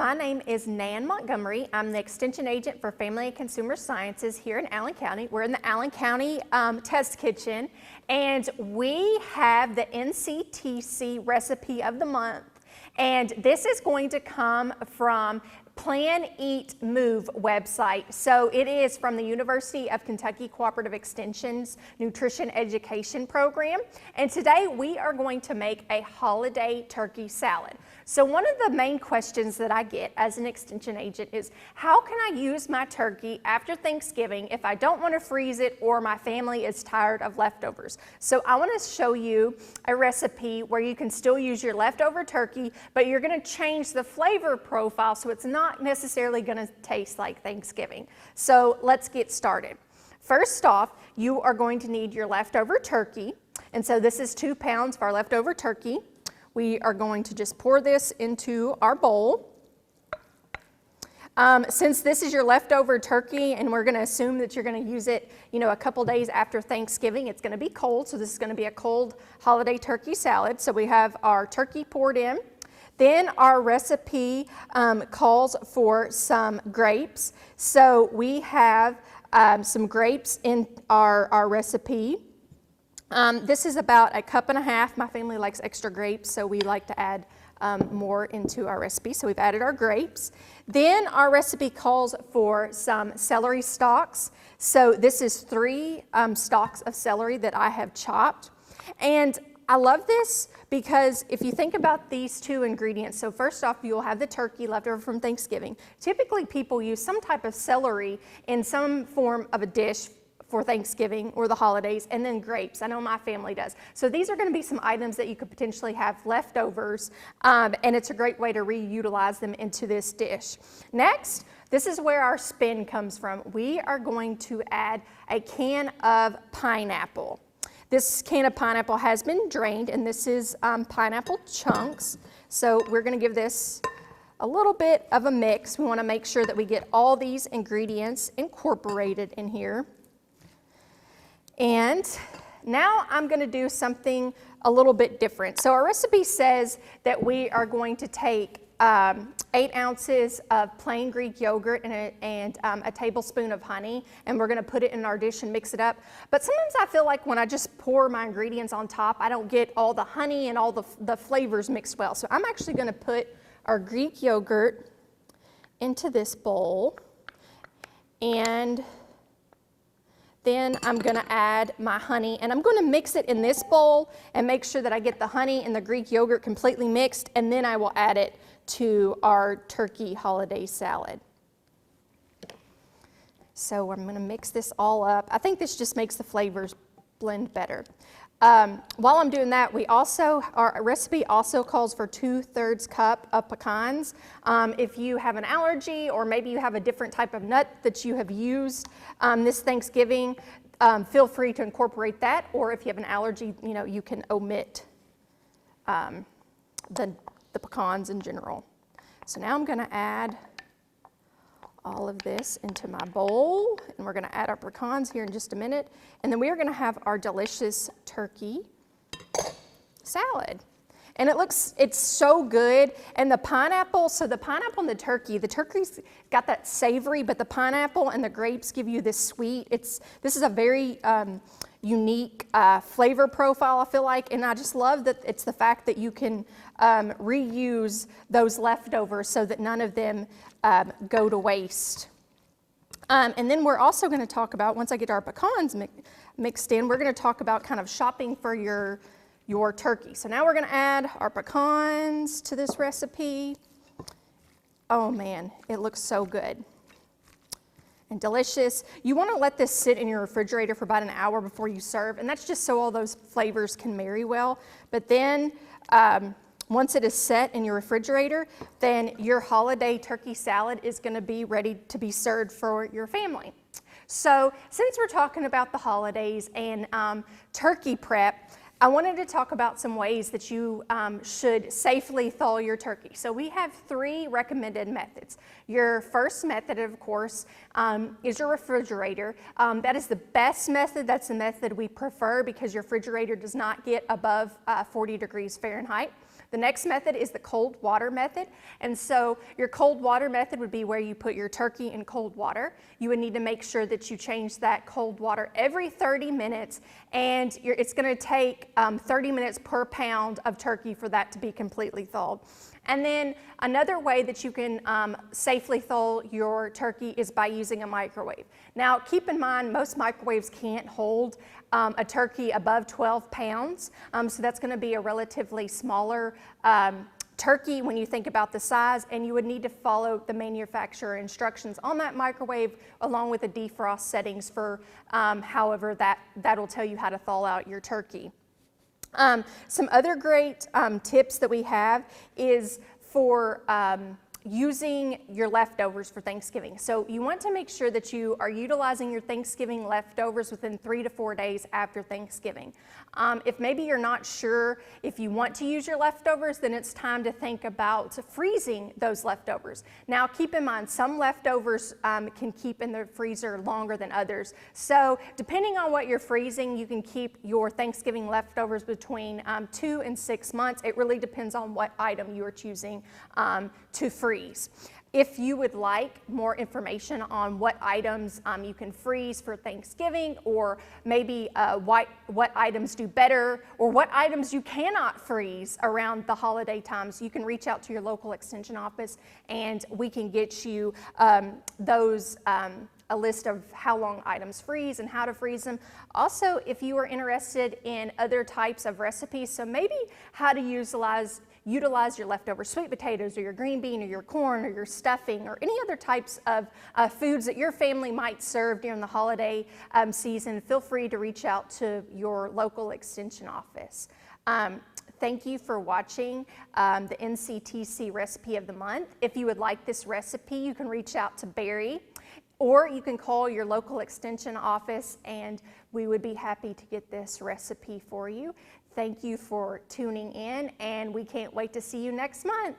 my name is Nan Montgomery. I'm the Extension Agent for Family and Consumer Sciences here in Allen County. We're in the Allen County Test Kitchen, and we have the NCTV Recipe of the Month. And this is going to come from Plan, Eat, Move website. So it is from the University of Kentucky Cooperative Extension's Nutrition Education Program. And today we are going to make a holiday turkey salad. So one of the main questions that I get as an extension agent is, how can I use my turkey after Thanksgiving if I don't want to freeze it or my family is tired of leftovers? So I want to show you a recipe where you can still use your leftover turkey, but you're going to change the flavor profile so it's not necessarily going to taste like Thanksgiving. So let's get started. First off, you are going to need your leftover turkey. And so this is 2 pounds of our leftover turkey. We are going to just pour this into our bowl. Since this is your leftover turkey and we're going to assume that you're going to use it, a couple days after Thanksgiving, it's going to be cold. So this is going to be a cold holiday turkey salad. So we have our turkey poured in. Then our recipe calls for some grapes. So we have some grapes in our recipe. This is about 1.5 cups. My family likes extra grapes, so we like to add more into our recipe. So we've added our grapes. Then our recipe calls for some celery stalks. So this is 3 stalks of celery that I have chopped. And I love this because if you think about these 2 ingredients, so first off, you'll have the turkey left over from Thanksgiving. Typically, people use some type of celery in some form of a dish for Thanksgiving or the holidays, and then grapes. I know my family does. So these are going to be some items that you could potentially have leftovers, and it's a great way to reutilize them into this dish. Next, this is where our spin comes from. We are going to add a can of pineapple. This can of pineapple has been drained, and this is pineapple chunks. So we're going to give this a little bit of a mix. We want to make sure that we get all these ingredients incorporated in here. And now I'm going to do something a little bit different. So our recipe says that we are going to take 8 ounces of plain Greek yogurt and a tablespoon of honey, and we're going to put it in our dish and mix it up. But sometimes I feel like when I just pour my ingredients on top, I don't get all the honey and all the flavors mixed well. So I'm actually going to put our Greek yogurt into this bowl, and then I'm going to add my honey, and I'm going to mix it in this bowl and make sure that I get the honey and the Greek yogurt completely mixed, and then I will add it to our turkey holiday salad. So I'm going to mix this all up. I think this just makes the flavors blend better. While I'm doing that, our recipe also calls for 2/3 cup of pecans. If you have an allergy, or maybe you have a different type of nut that you have used this Thanksgiving, feel free to incorporate that. Or if you have an allergy, you can omit the pecans in general. So now I'm going to add all of this into my bowl, and we're going to add our pecans here in just a minute, and then we are going to have our delicious turkey salad. And it's so good. And the pineapple, so the pineapple and the turkey's got that savory, but the pineapple and the grapes give you this sweet. This is a very unique flavor profile, I feel like, and I just love that it's the fact that you can reuse those leftovers so that none of them go to waste. And then we're also going to talk about, once I get our pecans mixed in, we're going to talk about kind of shopping for your turkey. So now we're going to add our pecans to this recipe. Oh man, it looks so good and delicious. You want to let this sit in your refrigerator for about an hour before you serve, and that's just so all those flavors can marry well. But then once it is set in your refrigerator, then your holiday turkey salad is going to be ready to be served for your family. So since we're talking about the holidays and turkey prep, I wanted to talk about some ways that you should safely thaw your turkey. So we have 3 recommended methods. Your first method, of course, is your refrigerator. That is the best method. That's the method we prefer because your refrigerator does not get above 40 degrees Fahrenheit. The next method is the cold water method. And so your cold water method would be where you put your turkey in cold water. You would need to make sure that you change that cold water every 30 minutes, and it's going to take 30 minutes per pound of turkey for that to be completely thawed. And then another way that you can safely thaw your turkey is by using a microwave. Now, keep in mind, most microwaves can't hold a turkey above 12 pounds, so that's going to be a relatively smaller turkey when you think about the size, and you would need to follow the manufacturer instructions on that microwave along with the defrost settings for however that'll tell you how to thaw out your turkey. Some other great tips that we have is for using your leftovers for Thanksgiving. So you want to make sure that you are utilizing your Thanksgiving leftovers within 3 to 4 days after Thanksgiving. If maybe you're not sure if you want to use your leftovers, then it's time to think about freezing those leftovers. Now keep in mind, some leftovers can keep in the freezer longer than others. So depending on what you're freezing, you can keep your Thanksgiving leftovers between 2 and 6 months. It really depends on what item you are choosing to freeze. If you would like more information on what items you can freeze for Thanksgiving, or maybe what items do better, or what items you cannot freeze around the holiday times, you can reach out to your local extension office and we can get you a list of how long items freeze and how to freeze them. Also, if you are interested in other types of recipes, so maybe how to utilize your leftover sweet potatoes or your green bean or your corn or your stuffing or any other types of foods that your family might serve during the holiday season, feel free to reach out to your local extension office. Thank you for watching the NCTC Recipe of the Month. If you would like this recipe, you can reach out to Barry, or you can call your local extension office and we would be happy to get this recipe for you. Thank you for tuning in, and we can't wait to see you next month.